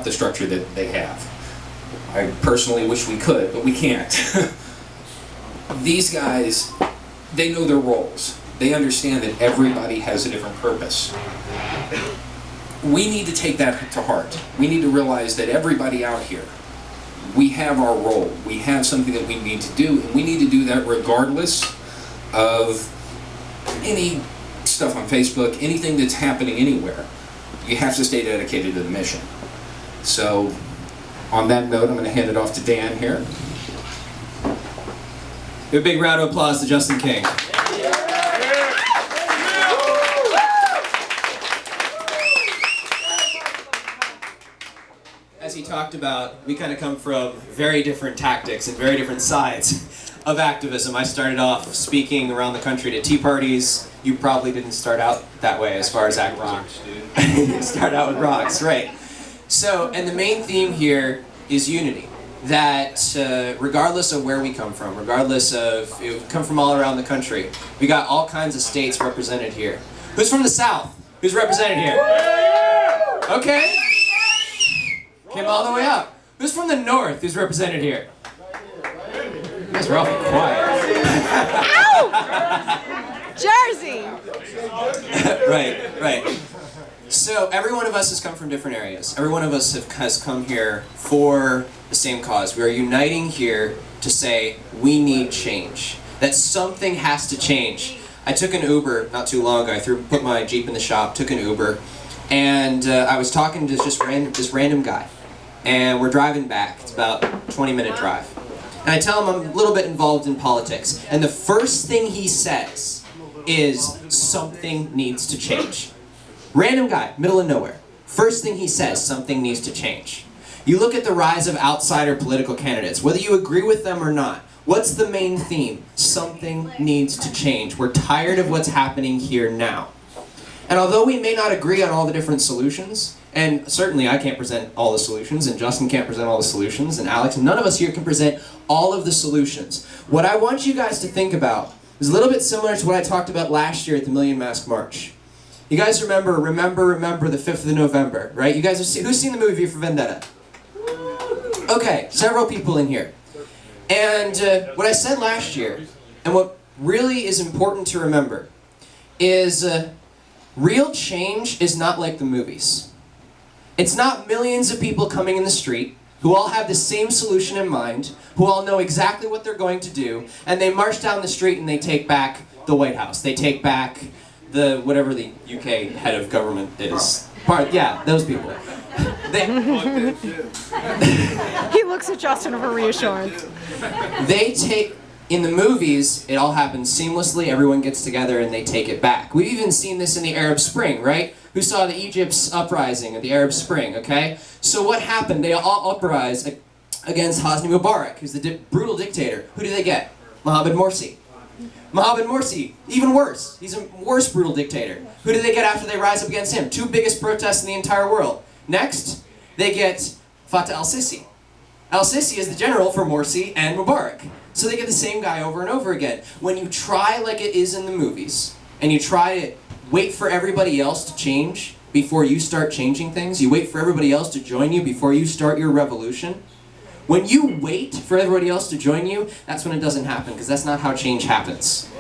the structure that they have. I personally wish we could, but we can't. These guys, they know their roles. They understand that everybody has a different purpose. We need to take that to heart. We need to realize that everybody out here, we have our role. We have something that we need to do, and we need to do that regardless of any stuff on Facebook, anything that's happening anywhere. You have to stay dedicated to the mission. So, on that note, I'm going to hand it off to Dan here. Give a big round of applause to Justin King. As he talked about, we kind of come from very different tactics and very different sides of activism. I started off speaking around the country to tea parties. You probably didn't start out that way as far as activism. Rocks, dude. You start out with rocks, right. So, and the main theme here is unity. That regardless of where we come from, regardless of, we come from all around the country, we got all kinds of states represented here. Who's from the South? Who's represented here? Okay. Came all the way up. Who's from the North? Who's represented here? You guys are awfully quiet. Ow! Jersey! Right. So every one of us has come from different areas. Every one of us has come here for the same cause. We are uniting here to say we need change. That something has to change. I took an Uber not too long ago. I put my Jeep in the shop, took an Uber, and I was talking to this random guy. And we're driving back. It's about a 20-minute drive. And I tell him I'm a little bit involved in politics. And the first thing he says is, something needs to change. Random guy, middle of nowhere. First thing he says, something needs to change. You look at the rise of outsider political candidates, whether you agree with them or not. What's the main theme? Something needs to change. We're tired of what's happening here now. And although we may not agree on all the different solutions, and certainly I can't present all the solutions, and Justin can't present all the solutions, and Alex, none of us here can present all of the solutions. What I want you guys to think about is a little bit similar to what I talked about last year at the Million Mask March. You guys remember the 5th of November, right? You guys have who's seen the movie V for Vendetta? Okay, several people in here. And what I said last year, and what really is important to remember, is real change is not like the movies. It's not millions of people coming in the street who all have the same solution in mind, who all know exactly what they're going to do, and they march down the street and they take back the White House. They take back the, whatever the UK head of government is. Yeah, those people. He looks at Justin for reassurance. They take, in the movies, it all happens seamlessly, everyone gets together and they take it back. We've even seen this in the Arab Spring, right? Who saw the Egypt's uprising of the Arab Spring, okay? So what happened? They all uprise against Hosni Mubarak, who's the brutal dictator. Who do they get? Mohammed Morsi. Mohammed Morsi, even worse. He's a worse brutal dictator. Who do they get after they rise up against him? 2 biggest protests in the entire world. Next, they get Fattah al-Sisi. Al-Sisi is the general for Morsi and Mubarak. So they get the same guy over and over again. When you try like it is in the movies, and you try to wait for everybody else to change before you start changing things, you wait for everybody else to join you before you start your revolution, when you wait for everybody else to join you, that's when it doesn't happen, because that's not how change happens.